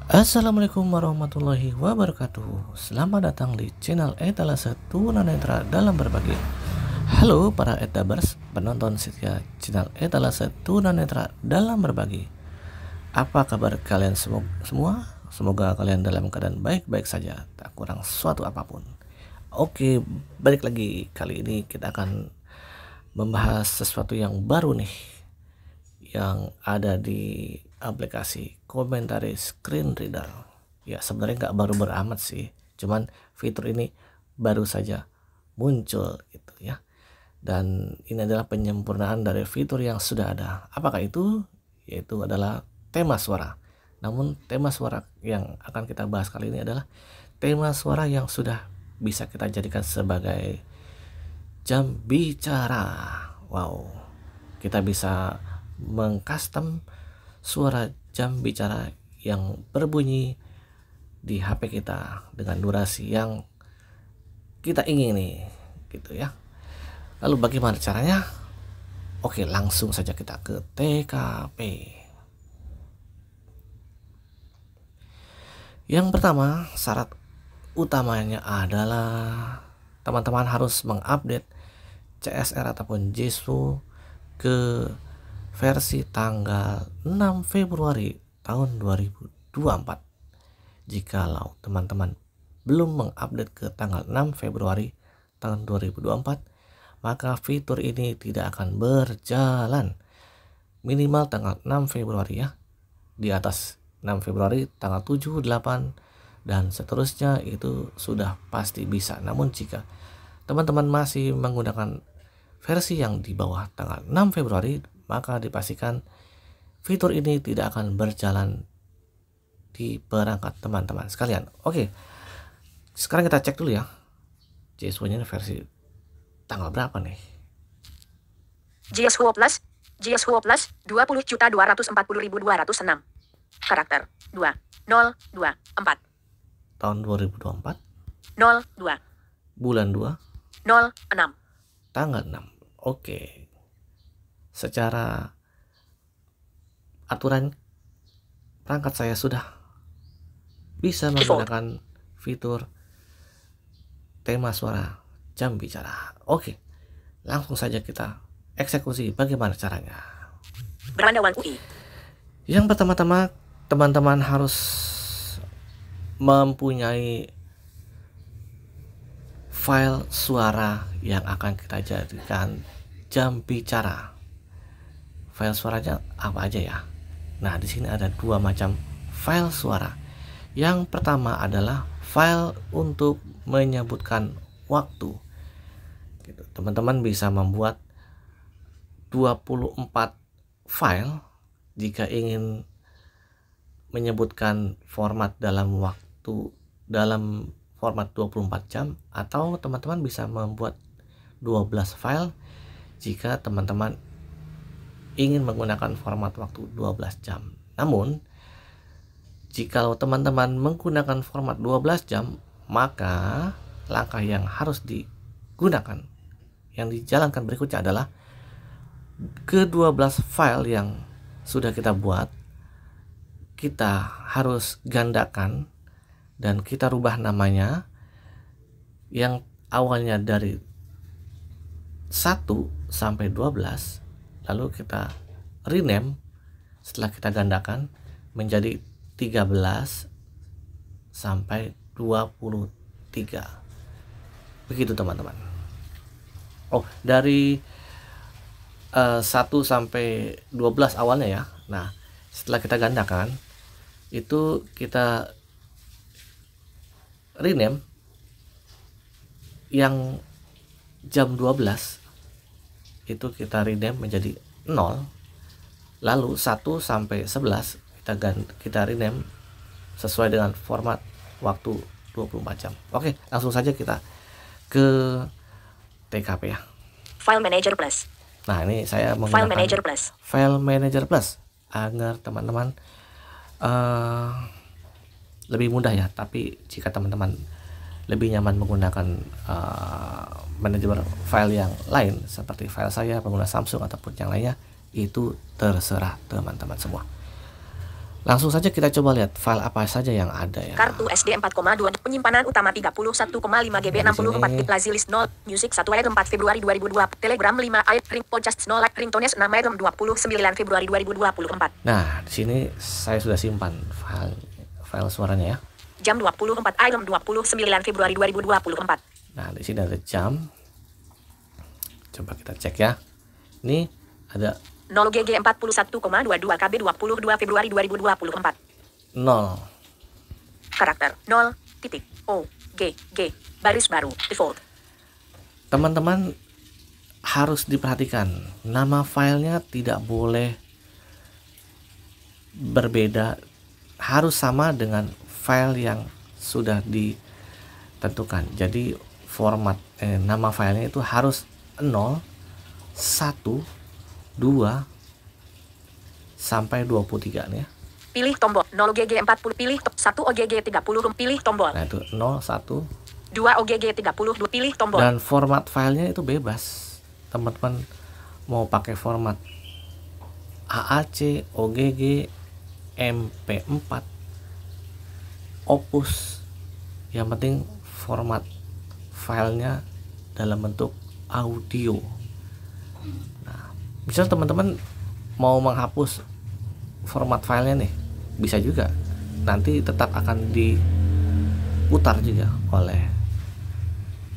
Assalamualaikum warahmatullahi wabarakatuh. Selamat datang di channel Etalase Tunanetra dalam berbagi. Halo para etabers, penonton setia channel Etalase Tunanetra dalam berbagi. Apa kabar kalian semua? Semoga kalian dalam keadaan baik-baik saja, tak kurang suatu apapun. Oke, balik lagi. Kali ini kita akan membahas sesuatu yang baru nih, yang ada di aplikasi Komentari Screen Reader. Ya sebenarnya nggak baru beramat sih, cuman fitur ini baru saja muncul gitu ya. Dan ini adalah penyempurnaan dari fitur yang sudah ada. Apakah itu? Yaitu adalah tema suara. Namun tema suara yang akan kita bahas kali ini adalah tema suara yang sudah bisa kita jadikan sebagai jam bicara. Wow, kita bisa mengcustom suara jam bicara yang berbunyi di HP kita dengan durasi yang kita ingini gitu ya. Lalu bagaimana caranya? Oke, langsung saja kita ke TKP. Yang pertama, syarat utamanya adalah teman-teman harus mengupdate CSR ataupun JSU ke versi tanggal 6 Februari tahun 2024. Jikalau teman-teman belum mengupdate ke tanggal 6 Februari tahun 2024, maka fitur ini tidak akan berjalan. Minimal tanggal 6 Februari ya. Di atas 6 Februari tanggal 7, 8 dan seterusnya itu sudah pasti bisa. Namun jika teman-teman masih menggunakan versi yang di bawah tanggal 6 Februari, maka dipastikan fitur ini tidak akan berjalan di perangkat teman-teman sekalian. Oke, sekarang kita cek dulu ya, JSW-nya versi tanggal berapa nih? JSW Plus 20.240.246 karakter 2024 Tahun 2024 02 bulan 2 06 tanggal 6. Oke, secara aturan perangkat saya sudah bisa menggunakan fitur tema suara jam bicara. Oke, langsung saja kita eksekusi bagaimana caranya. Berandawan UI. Yang pertama-tama teman-teman harus mempunyai file suara yang akan kita jadikan jam bicara. File suaranya apa aja ya? Nah, di sini ada dua macam file suara. Yang pertama adalah file untuk menyebutkan waktu. Gitu. Teman-teman bisa membuat 24 file jika ingin menyebutkan format dalam format 24 jam, atau teman-teman bisa membuat 12 file jika teman-teman ingin menggunakan format waktu 12 jam. Namun jika teman-teman menggunakan format 12 jam, maka langkah yang harus digunakan, yang dijalankan berikutnya adalah ke-12 file yang sudah kita buat, kita harus gandakan dan kita rubah namanya, yang awalnya dari 1 sampai 12, lalu kita rename setelah kita gandakan menjadi 13 sampai 23. Begitu teman-teman. Oh, dari 1 sampai 12 awalnya ya. Nah, setelah kita gandakan itu kita rename yang jam 12 itu kita rename menjadi 0, lalu 1 sampai 11 kita rename sesuai dengan format waktu 24 jam. Oke, langsung saja kita ke TKP ya. File Manager Plus. Nah, ini saya menggunakan File Manager Plus agar teman-teman lebih mudah ya. Tapi jika teman-teman lebih nyaman menggunakan manajemen file yang lain seperti file saya pengguna Samsung ataupun yang lainnya, itu terserah teman-teman semua. Langsung saja kita coba lihat file apa saja yang ada ya. Kartu SD 4,2. Penyimpanan utama 31,5 GB 64 bit. Lazy list 0. Music 1 ayat 4 Februari 2002. Telegram 5 ayat. Ring podcast 0 ayat. Ringtone 6 ayat 29 Februari 2024. Nah, di sini saya sudah simpan file suaranya ya. Jam 24 ayat 29 Februari 2024. Nah, di sini ada jam. Coba kita cek ya. Ini ada 0 GG 41,22 KB 22 Februari 2024. 0. Karakter 0 titik O G G baris baru default. Teman-teman harus diperhatikan, nama filenya tidak boleh berbeda, harus sama dengan file yang sudah ditentukan. Jadi format nama filenya itu harus 0, 1, 2 sampai 23 nih ya. Pilih tombol 0 GG 40, pilih 1 OGG 30, pilih tombol. Nah itu 0, 1, 2 OGG 32, pilih tombol. dan format filenya itu bebas. Teman-teman mau pakai format AAC, OGG, MP4, Opus, yang penting format filenya dalam bentuk audio. Misal teman-teman mau menghapus format filenya nih, bisa juga. Nanti tetap akan diputar juga oleh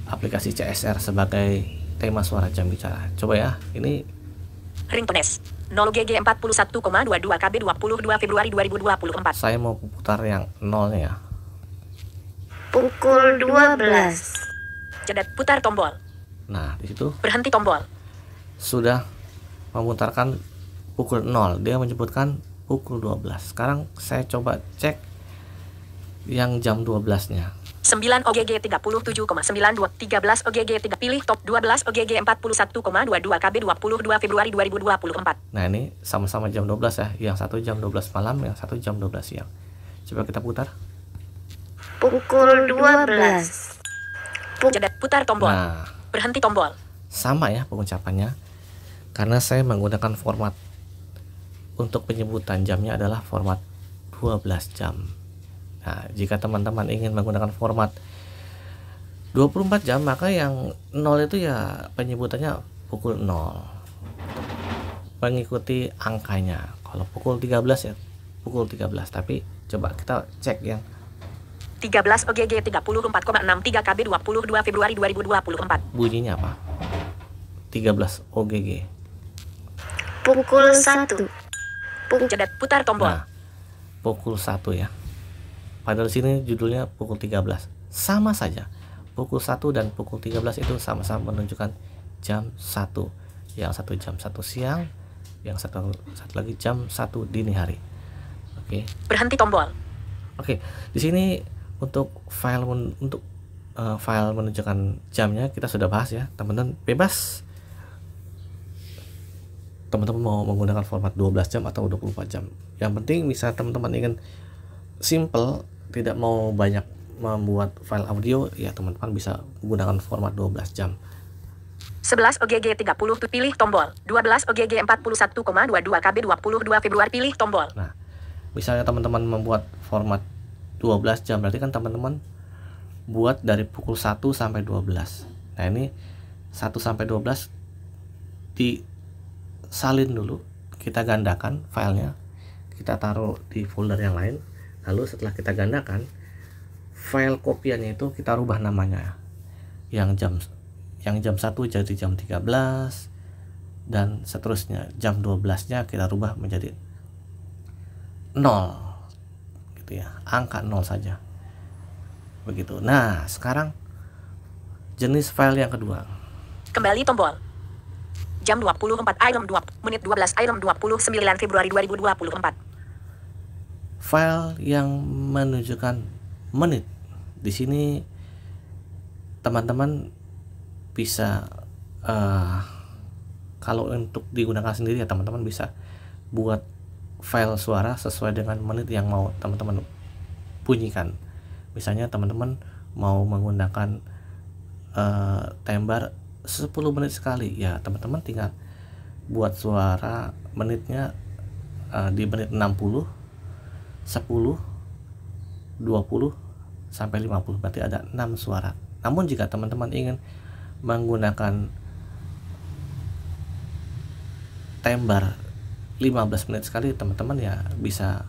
aplikasi CSR sebagai tema suara jam bicara. Coba ya, ini Ringtones 0 GG 41,22 KB 22 Februari 2024. saya mau putar yang nolnya ya. Pukul 12. Jeda putar tombol. Nah, di situ Berhenti tombol. sudah memutarkan pukul 0. Dia menyebutkan pukul 12. Sekarang saya coba cek yang jam 12-nya. 9 OGG 37,92 13 OGG 3 pilih top 12 OGG 41,22 KB 22 Februari 2024. Nah, ini sama-sama jam 12 ya. Yang satu jam 12 malam, yang satu jam 12 siang. Coba kita putar. Pukul 12. Jeda putar tombol. Nah, Berhenti tombol. sama ya pengucapannya. Karena saya menggunakan format untuk penyebutan jamnya adalah format 12 jam. Nah, jika teman-teman ingin menggunakan format 24 jam, maka yang 0 itu ya penyebutannya pukul 0. Mengikuti angkanya. Kalau pukul 13 ya pukul 13. Tapi coba kita cek yang 13 OGG 34,63 KB 22 Februari 2024. bunyinya apa. 13 OGG. Pukul 1. Jeda putar tombol. Nah, pukul 1 ya. Padahal sini judulnya pukul 13. Sama saja. Pukul 1 dan pukul 13 itu sama-sama menunjukkan jam 1. Yang satu jam 1 siang, yang satu lagi jam 1 dini hari. Oke. Berhenti tombol. Oke, di sini untuk file file menunjukkan jamnya kita sudah bahas ya. Teman-teman bebas. Teman-teman mau menggunakan format 12 jam atau 24 jam. Yang penting bisa teman-teman ingin simple, tidak mau banyak membuat file audio, ya teman-teman bisa menggunakan format 12 jam. 11 OGG 30 pilih tombol. 12 OGG 41,22 KB 22 Februari pilih tombol. Nah, misalnya teman-teman membuat format 12 jam, berarti kan teman-teman buat dari pukul 1 sampai 12. Nah, ini 1 sampai 12 disalin dulu, kita gandakan filenya, kita taruh di folder yang lain. Lalu setelah kita gandakan, file kopiannya itu kita rubah namanya. Yang jam 1 jadi jam 13 dan seterusnya. Jam 12-nya kita rubah menjadi 0. Gitu ya. Angka 0 saja. Begitu. Nah, sekarang jenis file yang kedua. Kembali tombol. Jam 24 item 2 menit 12 item 29 Februari 2024. File yang menunjukkan menit. Di sini teman-teman bisa kalau untuk digunakan sendiri ya teman-teman bisa buat file suara sesuai dengan menit yang mau teman-teman bunyikan. Misalnya teman-teman mau menggunakan tembar 10 menit sekali, ya teman-teman tinggal buat suara menitnya di menit 60 10, 20 sampai 50, berarti ada 6 suara. Namun jika teman-teman ingin menggunakan timer 15 menit sekali, teman-teman ya bisa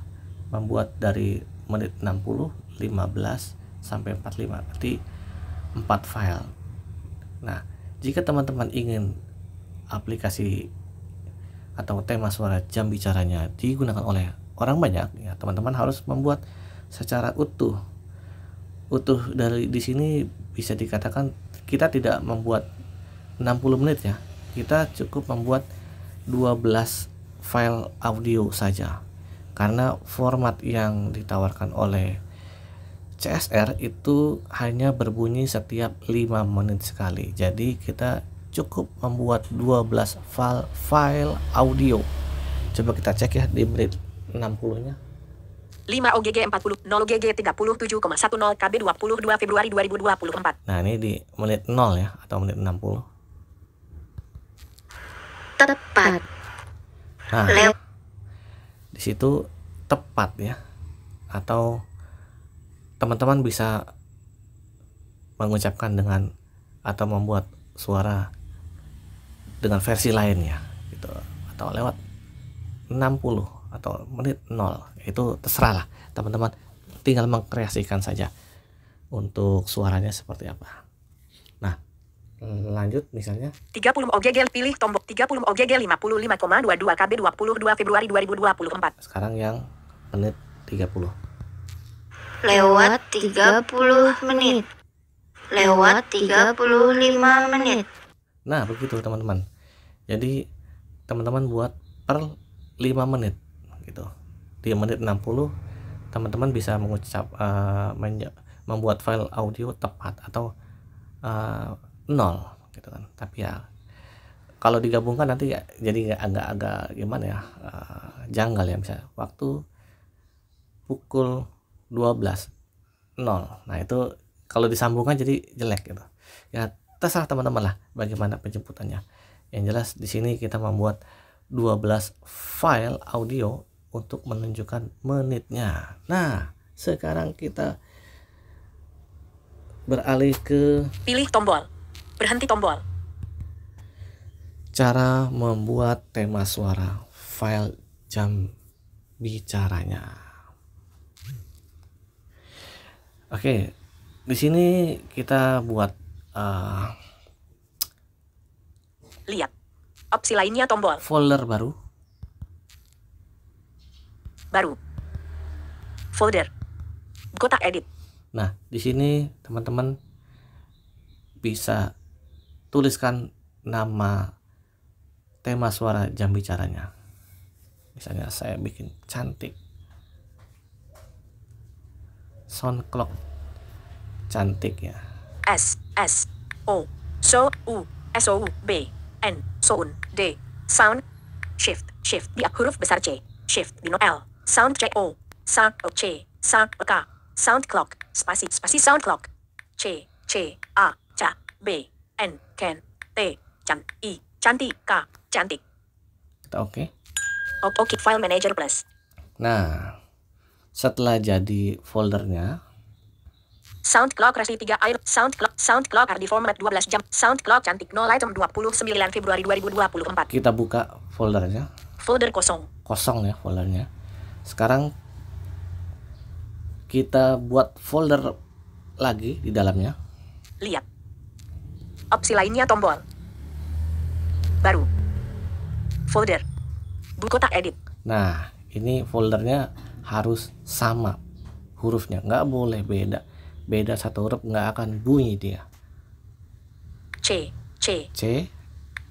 membuat dari menit 60, 15 sampai 45, berarti 4 file. Nah, jika teman-teman ingin aplikasi atau tema suara jam bicaranya digunakan oleh orang banyak, ya teman-teman harus membuat secara utuh. Dari di sini bisa dikatakan kita tidak membuat 60 menit ya. Kita cukup membuat 12 file audio saja. Karena format yang ditawarkan oleh CSR itu hanya berbunyi setiap 5 menit sekali. Jadi kita cukup membuat 12 file audio. Coba kita cek ya di menit 60-nya. 5 OGG 40, 0 OGG 37,10 KB 22 Februari 2024. Nah, ini di menit 0 ya, atau menit 60. Tepat. Nah, di situ tepat ya. Atau teman-teman bisa mengucapkan dengan atau membuat suara dengan versi lainnya gitu, atau lewat 60 atau menit 0, itu terserah lah teman-teman, tinggal mengkreasikan saja untuk suaranya seperti apa. Nah, lanjut misalnya 30 OGG, pilih tombol 30 OGG 55,22 KB 22 Februari 2024. sekarang yang menit 30. Lewat 30 menit. Lewat 35 menit. Nah, begitu teman-teman. Jadi teman-teman buat per 5 menit gitu. Di menit 60 teman-teman bisa membuat file audio tepat atau 0 gitu kan. Tapi ya kalau digabungkan nanti ya, jadi agak-agak gimana ya, janggal ya. Misalnya waktu pukul 12.00. Nah, itu kalau disambungkan jadi jelek gitu. Ya terserah teman-teman lah bagaimana penjemputannya. Yang jelas di sini kita membuat 12 file audio untuk menunjukkan menitnya. Nah, sekarang kita beralih ke Pilih tombol. Berhenti tombol. cara membuat tema suara file jam bicaranya. Oke, di sini kita buat Lihat. Opsi lainnya tombol. folder baru. Baru. Folder. Kotak edit. Nah, di sini teman-teman bisa tuliskan nama tema suara jam bicaranya. Misalnya saya bikin cantik. Sound clock cantik ya. O S O U B N sound D sound shift di huruf besar C, shift di L, sound C O, sound C, sound K, sound clock, spasi sound clock, C A B N Ken T cantik K cantik. Kita oke. Oke, file manager plus. Nah, setelah jadi foldernya, Sound clock resi 3 air, sound clock di format 12 jam, sound clock cantik 0 item 29 Februari 2024. kita buka foldernya. Folder kosong. Kosong ya foldernya. Sekarang kita buat folder lagi di dalamnya. Lihat. Opsi lainnya tombol. Baru. Folder. Kotak edit. Nah, ini foldernya harus sama hurufnya, nggak boleh beda. Beda satu huruf nggak akan bunyi dia. C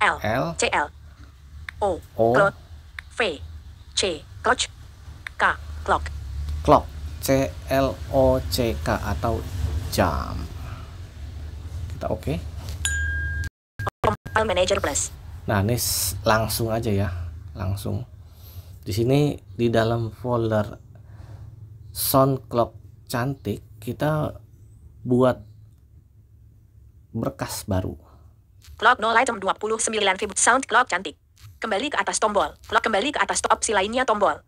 L O O V C clock K clock. clock CLOCK atau jam. Kita oke. File manager plus. Nah, ini langsung aja ya, langsung. Di sini di dalam folder sound clock cantik kita buat berkas baru. Clock 0 item 29 Februari. Sound clock cantik. Kembali ke atas tombol. Clock kembali ke atas opsi lainnya tombol.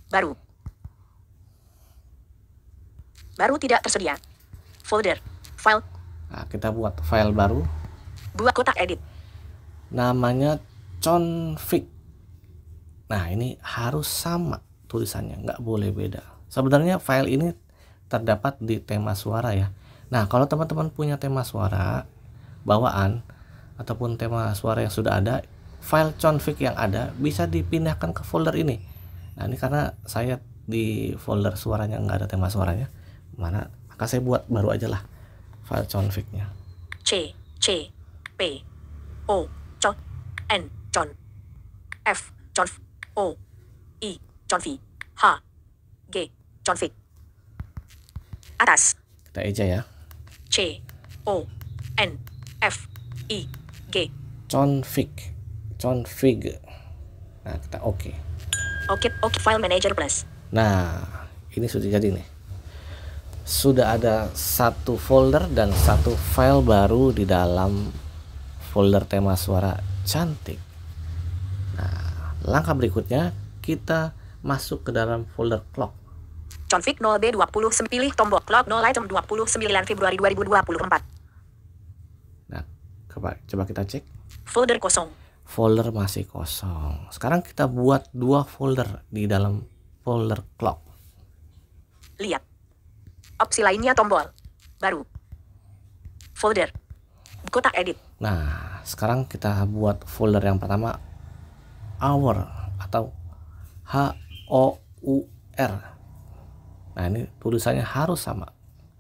Baru. Baru tidak tersedia. Folder. File. Nah, kita buat file baru. Buat kotak edit. Namanya config. Nah, ini harus sama tulisannya, nggak boleh beda. Sebenarnya file ini terdapat di tema suara ya. Nah, kalau teman-teman punya tema suara bawaan ataupun tema suara yang sudah ada, file config yang ada bisa dipindahkan ke folder ini. Nah, ini karena saya di folder suaranya nggak ada tema suaranya, maka saya buat baru aja lah file confignya. C P O N con F conf O I confi H G config. Atas. Kita eja ya. C O N F I G. Config. Nah, kita oke. Oke, file manager plus. Nah, ini sudah jadi nih. Sudah ada satu folder dan satu file baru di dalam folder tema suara cantik. Nah, langkah berikutnya kita masuk ke dalam folder clock. Config 0B20 pilih tombol clock 0 item 29 Februari 2024. Nah, coba kita cek. Folder kosong. Folder masih kosong. Sekarang kita buat dua folder di dalam folder clock. Lihat. Opsi lainnya tombol baru. Folder. Kotak edit. Nah, sekarang kita buat folder yang pertama hour atau HOUR. Nah, ini tulisannya harus sama.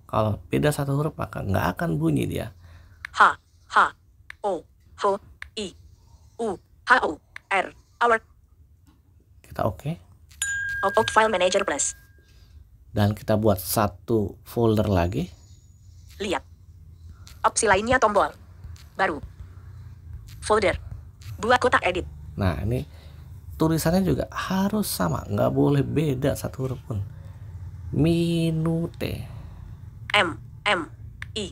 Kalau beda satu huruf maka nggak akan bunyi dia. H O I U H O R hour. Kita oke. File manager plus. Dan kita buat satu folder lagi. Lihat. Opsi lainnya tombol baru. Folder. Buat kotak edit. Nah, ini tulisannya juga harus sama, nggak boleh beda satu huruf pun. Minute. M I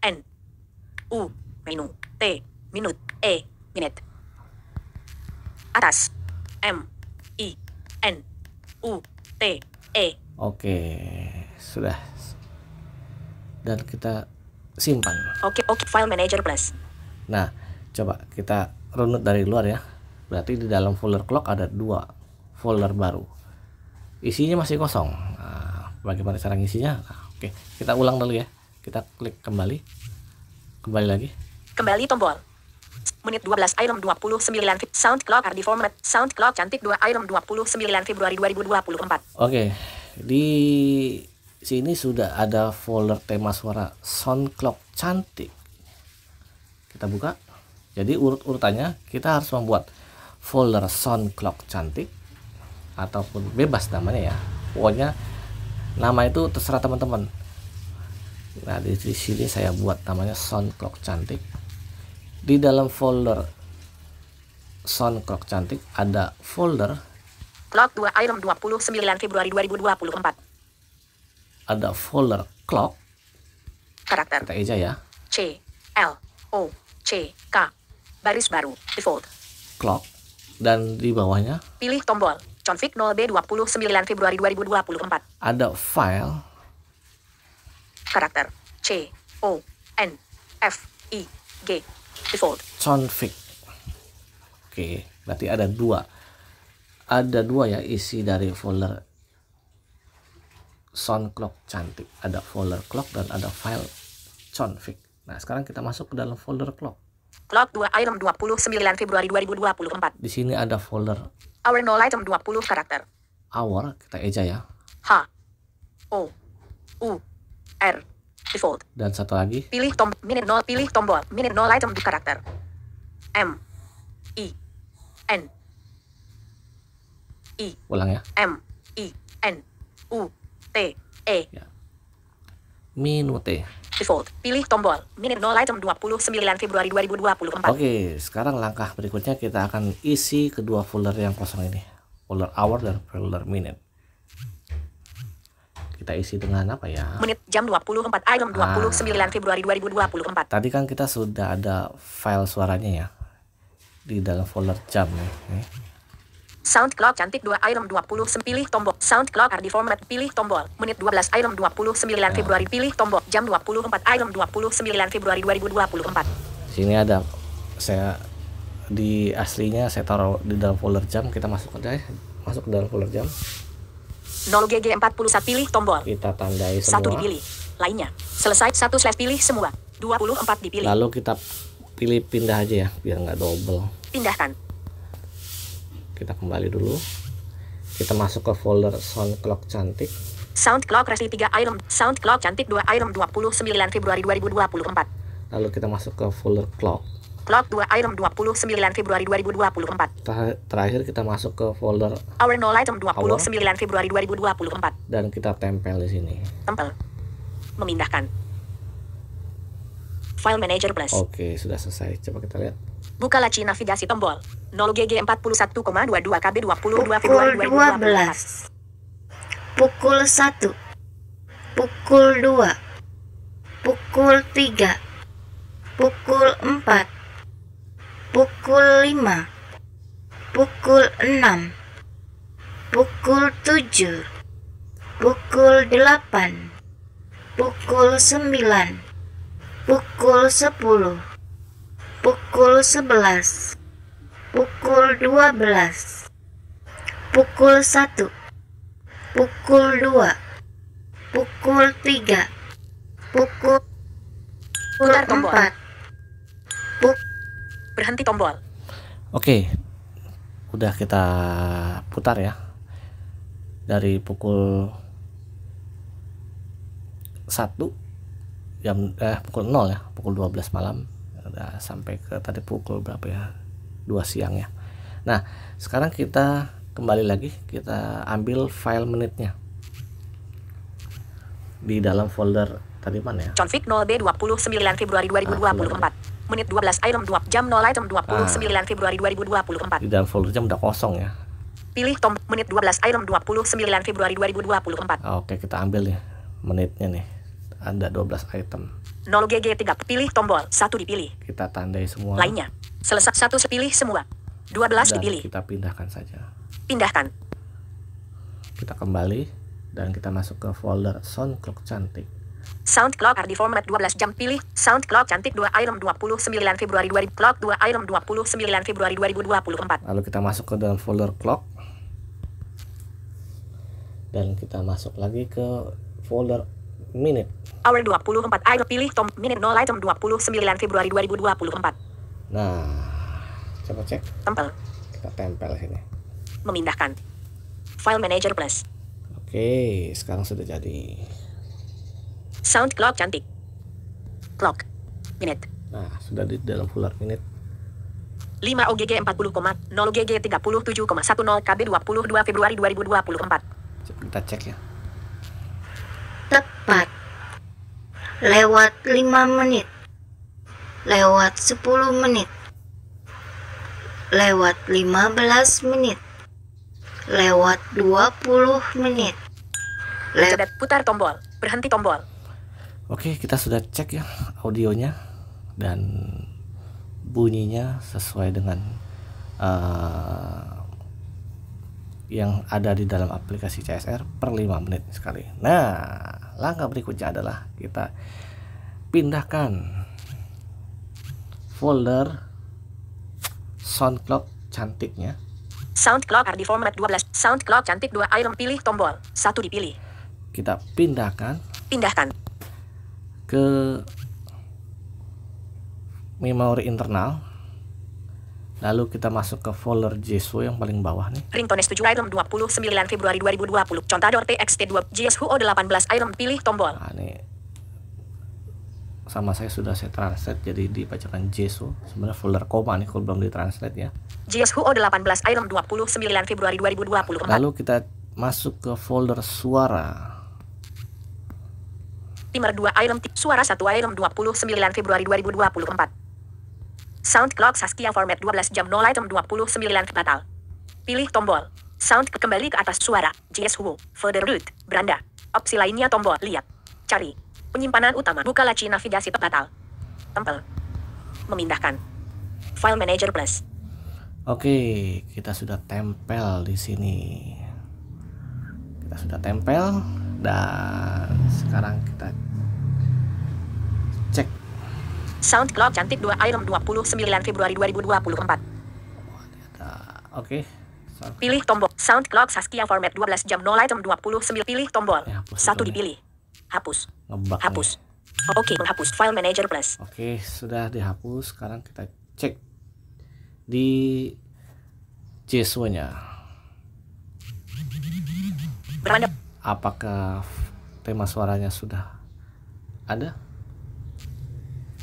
N U minute minute. Atas. M I N U T E. Oke, sudah. Dan kita simpan. Oke, file manager plus. Nah, coba kita runut dari luar ya. Berarti di dalam folder clock ada dua folder baru. Isinya masih kosong. Nah, bagaimana cara ngisinya? Nah, oke, kita ulang dulu ya. Kita klik kembali. Kembali lagi. Kembali tombol. Menit 12 item 29 sound clock RD format sound clock cantik 2 item 29 Februari 2024. Oke, di sini sudah ada folder tema suara sound clock cantik. Kita buka. Jadi urut-urutannya kita harus membuat folder sound clock cantik ataupun bebas namanya ya. Pokoknya nama itu terserah teman-teman. Nah, di sini saya buat namanya sound clock cantik. Di dalam folder sound clock cantik ada folder clock 2 item 29 Februari 2024. Ada folder clock. Karakter. Kita eja ya. C L O C K. Baris baru default. Clock. Dan di bawahnya pilih tombol config 0B29 Februari 2024. ada file. Karakter C O N F I G default. Config. Oke, berarti ada dua ya isi dari folder sound clock cantik. Ada folder clock dan ada file config. Nah, sekarang kita masuk ke dalam folder clock. Clock 2 item 29 Februari 2024. Di sini ada folder Hour 0 item 20 karakter. hour. Kita eja ya. H O U R default. Dan satu lagi Pilih minute 0 pilih tombol minute 0 item di karakter. M I N I ulang ya. M I N U T E Ya. Minute. default. Pilih tombol minute 0 item 29 Februari 2024. Oke, sekarang langkah berikutnya kita akan isi kedua folder yang kosong ini. Folder hour dan folder minute. Kita isi dengan apa ya? Menit jam 24 item 29 Februari 2024. Tadi kan kita sudah ada file suaranya ya di dalam folder jam nih. Sound clock cantik 2 item 20 pilih tombol. Sound clock RD format pilih tombol. Menit 12 item 29 Februari pilih tombol. Jam 24 item 29 Februari 2024. Sini ada, saya di aslinya saya taruh di dalam folder jam. Kita masuk aja ya. Masuk ke dalam folder jam. 0GG41 pilih tombol. Kita tandai semua. 1 dipilih. Lainnya. Selesai 1/ pilih semua. 24 dipilih. Lalu kita pilih pindah aja ya biar nggak double. Pindahkan. Kita kembali dulu. Kita masuk ke folder sound clock cantik. Sound clock resi 3 item. Sound clock cantik 2 item 29 Februari 2024. Lalu kita masuk ke folder clock. Clock 2 item 29 Februari 2024. Terakhir kita masuk ke folder Hour 0 item 29 Februari 2024. dan kita tempel di sini. Tempel. Memindahkan. File Manager Plus. Oke, sudah selesai. Coba kita lihat. Buka laci navigasi tombol. 0GG41,22 KB 22 Pukul Februari 2024. 12. Pukul 1. Pukul 2. Pukul 3. Pukul 4. Pukul 5. Pukul 6. Pukul 7. Pukul 8. Pukul 9. Pukul 10. Pukul 11. Pukul 12. Pukul 1. Pukul 2. Pukul 3. Pukul Putar tombol. 4. Berhenti tombol. Oke. Udah kita putar ya. Dari pukul 1 pukul 0 ya, pukul 12 malam. Udah sampai ke tadi pukul berapa ya? 2 siang ya. Nah, sekarang kita kembali lagi, kita ambil file menitnya di dalam folder tadi mana ya? Config 0B 29 Februari 2024. Menit 12 item 2 jam 0 item 29 Februari 2024. Di dalam folder jam udah kosong ya. Pilih tombol menit 12 item 29 Februari 2024. Oke, kita ambil nih menitnya nih. Ada 12 item. 0GG3 pilih tombol. 1 dipilih. Kita tandai semua. Lainnya. Selesai 1 pilih semua. 12 Dan dipilih. kita pindahkan saja. Pindahkan. Kita kembali dan kita masuk ke folder sound clock cantik. Sound clock RD format 12 jam pilih. Sound clock cantik 2 item 29 Februari 2000. Clock 2 item 29 Februari 2024. Lalu kita masuk ke dalam folder clock. Dan kita masuk lagi ke folder minute. Hour 24 item pilih tom minute 0 item 29 Februari 2024. Nah, coba cek. Tempel. Kita tempel sini. Memindahkan. File Manager Plus. Oke, sekarang sudah jadi. Sound clock cantik. Clock. Minute. Nah, sudah di dalam folder minute. 5 OGG 40,0 GG 37,10 KB 22 Februari 2024. Coba kita cek ya. Tepat. Lewat 5 menit. Lewat 10 menit. Lewat 15 menit. Lewat 20 menit. Coba putar tombol. Berhenti tombol. Oke, kita sudah cek ya audionya dan bunyinya sesuai dengan yang ada di dalam aplikasi CSR per 5 menit sekali. Nah, langkah berikutnya adalah kita pindahkan folder sound clock cantiknya. Sound clock RD format 12. Sound clock cantik 2 item pilih tombol. 1 dipilih. Kita pindahkan Pindahkan. ke memori internal. Lalu kita masuk ke folder JSO yang paling bawah nih. Ringtones 7 item 29 Februari 2020. Contador TXT2 JSHUO 18 item pilih tombol. Nah, ini sama saya sudah saya translate jadi dibacakan JSO. Sebenarnya folder koma nih kalau belum ditranslate ya. JSHUO 18 item 29 Februari 2024. Lalu kita masuk ke folder suara. Timer 2 item suara 1 item 29 Februari 2024. Sound clock Saskia format 12 jam 0 item 29 batal. Pilih tombol. Sound kembali ke atas suara. JSHUO. Folder root. Beranda. Opsi lainnya tombol. Lihat. Cari. Penyimpanan utama. Buka laci navigasi batal. Tempel. Memindahkan. File Manager Plus. Oke, kita sudah tempel di sini. Kita sudah tempel dan sekarang kita cek. Sound clock cantik 2 item 29 Februari 2024. Oke. Pilih tombol sound clock Saskia format 12 jam 0 item 29. Pilih tombol. Ya, hapus 1 itu nih. dipilih. Hapus. Ngebug Hapus. nih. Oke, menghapus file manager plus. Oke, sudah dihapus. Sekarang kita cek di JSW-nya. Beranda. Apakah tema suaranya sudah ada?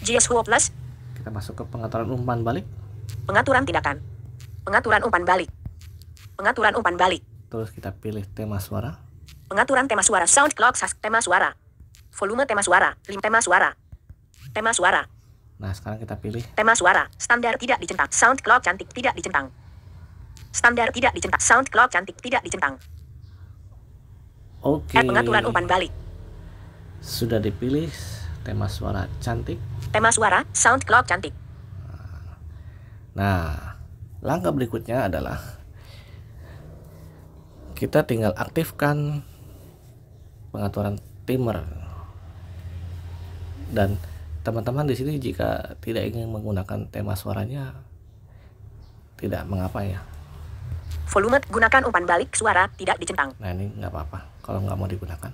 JSW plus. Kita masuk ke pengaturan umpan balik. Pengaturan tindakan. Pengaturan umpan balik. Pengaturan umpan balik. Terus kita pilih tema suara. Pengaturan tema suara sound clock tema suara. Volume tema suara, tema suara. Tema suara. Nah, sekarang kita pilih Tema suara, standar tidak dicentang. Sound clock cantik tidak dicentang. Standar tidak dicentang. Sound clock cantik tidak dicentang. oke. Pengaturan umpan balik. Sudah dipilih tema suara cantik. Tema suara, sound clock cantik. Nah, langkah berikutnya adalah kita tinggal aktifkan pengaturan timer. Dan teman-teman di sini jika tidak ingin menggunakan tema suaranya tidak mengapa ya. Volume gunakan umpan balik suara tidak dicentang. Nah, ini nggak apa-apa kalau nggak mau digunakan.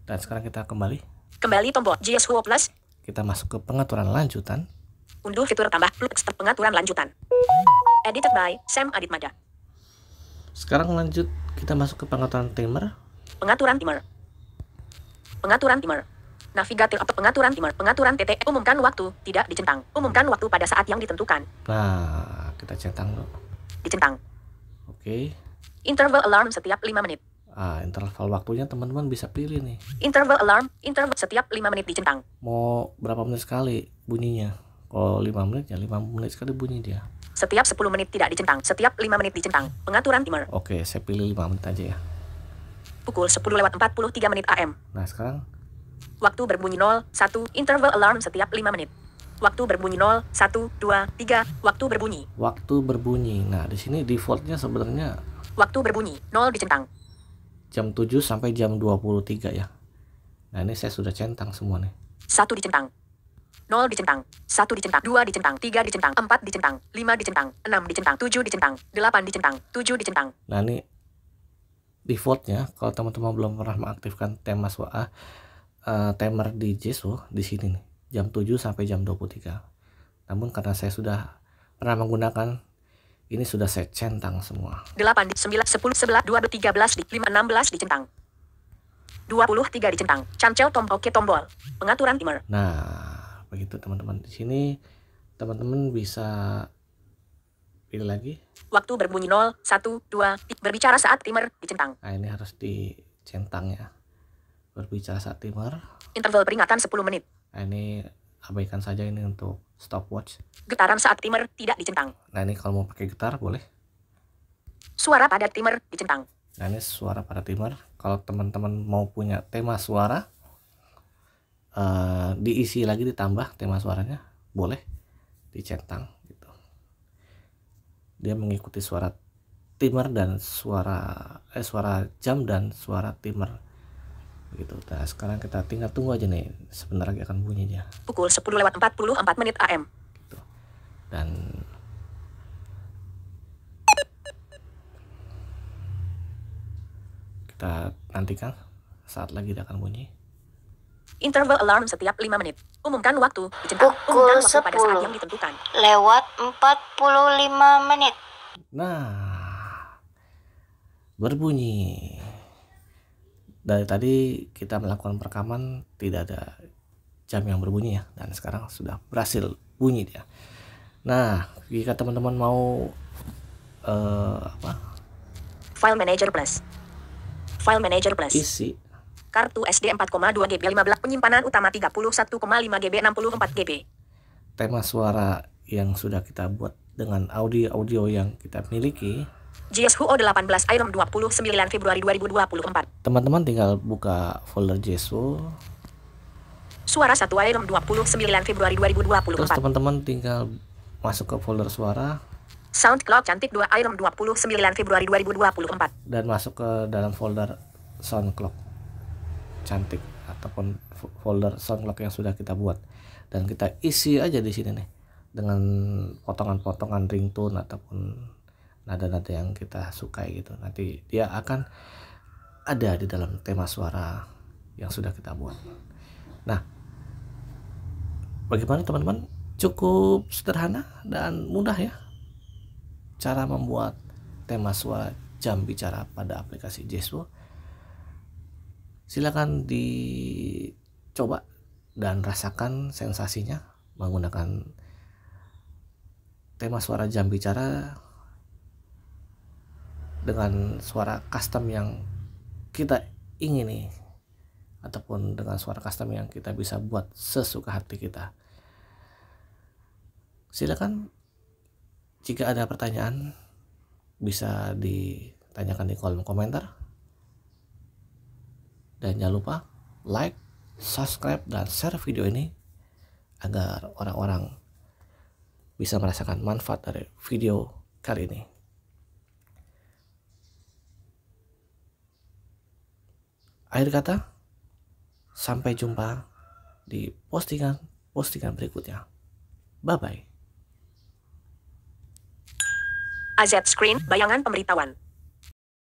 Dan sekarang kita kembali. Kembali tombol JSW plus. Kita masuk ke pengaturan lanjutan. Unduh fitur tambah plus pengaturan lanjutan. Edited by Sam Aditmada. Sekarang lanjut kita masuk ke pengaturan timer. Pengaturan timer. Pengaturan timer. Navigator atau pengaturan timer. Pengaturan TT. Umumkan waktu tidak dicentang. Umumkan waktu pada saat yang ditentukan. Nah, kita centang dulu. Dicentang. Oke. Interval alarm setiap 5 menit. Interval waktunya teman-teman bisa pilih nih. Interval alarm, interval setiap 5 menit dicentang. Mau berapa menit sekali bunyinya? Kalau 5 menit ya 5 menit sekali bunyi dia. Setiap 10 menit tidak dicentang. Setiap 5 menit dicentang. Pengaturan timer. Oke, saya pilih 5 menit aja ya. Pukul 10:43 menit AM. Nah, sekarang Waktu berbunyi 0, 1, interval alarm setiap 5 menit. Waktu berbunyi 0, 1, 2, 3, waktu berbunyi. waktu berbunyi. Nah, di sini defaultnya sebenarnya Waktu berbunyi 0 dicentang. jam 7 sampai jam 23 ya. Nah, ini saya sudah centang semua nih. 1 dicentang. 0 dicentang. 1 dicentang. 2 dicentang. 3 dicentang. 4 dicentang. 5 dicentang. 6 dicentang. 7 dicentang. 8 dicentang. 7 dicentang. Nah, ini defaultnya kalau teman-teman belum pernah mengaktifkan tema suara timer di JSW di sini nih, jam 7 sampai jam 23. Namun karena saya sudah pernah menggunakan, ini sudah saya centang semua. 8, 9, 10, 11, 12, 13, 5, 16 dicentang. 23 dicentang. Cancel tombol. Oke tombol. Pengaturan timer. Nah, begitu teman-teman. Di sini teman-teman bisa pilih lagi. Waktu berbunyi 0, 1, 2, berbicara saat timer dicentang. Nah, ini harus dicentang ya. Berbicara saat timer. Interval peringatan 10 menit. Nah, ini abaikan saja ini untuk stopwatch. Getaran saat timer tidak dicentang. Nah, ini kalau mau pakai gitar boleh. Suara pada timer dicentang. Nah, ini suara pada timer. Kalau teman-teman mau punya tema suara, diisi lagi, ditambah tema suaranya, boleh dicentang gitu. Dia mengikuti suara timer dan suara jam dan suara timer gitu. Nah, sekarang kita tinggal tunggu aja nih, sebentar lagi akan bunyi dia Pukul 10:44 menit AM. gitu. Dan kita nantikan saat lagi dia akan bunyi. Interval alarm setiap 5 menit. Umumkan waktu dicentang. Pukul Umumkan waktu pada saat 10. yang ditentukan. Lewat 45 menit. Nah, berbunyi. Dari tadi kita melakukan perekaman tidak ada jam yang berbunyi ya, dan sekarang sudah berhasil bunyi dia. Nah, jika teman-teman mau File Manager Plus. File Manager Plus. isi Kartu SD 4,2 GB 15. Penyimpanan utama 31,5 GB 64 GB. tema suara yang sudah kita buat dengan audio yang kita miliki, JSWO 18 item 29 Februari 2024. teman-teman tinggal buka folder JSW. Suara 1 item 29 Februari Terus 2024. teman-teman tinggal masuk ke folder suara SoundCloud Cantik 2 Item 29 Februari 2024. dan masuk ke dalam folder SoundCloud Cantik ataupun folder SoundCloud yang sudah kita buat, dan kita isi aja di sini nih dengan potongan-potongan ringtone ataupun nada-nada yang kita sukai gitu. Nanti dia akan ada di dalam tema suara yang sudah kita buat. Nah, bagaimana teman-teman? Cukup sederhana dan mudah ya cara membuat tema suara jam bicara pada aplikasi Jeswo. Silakan dicoba dan rasakan sensasinya menggunakan tema suara jam bicara dengan suara custom yang kita ingini, ataupun dengan suara custom yang kita bisa buat sesuka hati kita. Silakan jika ada pertanyaan bisa ditanyakan di kolom komentar. Dan jangan lupa like, subscribe, dan share video ini agar orang-orang bisa merasakan manfaat dari video kali ini. Akhir kata, sampai jumpa di postingan berikutnya. Bye-bye. AZ Screen, bayangan pemberitahuan.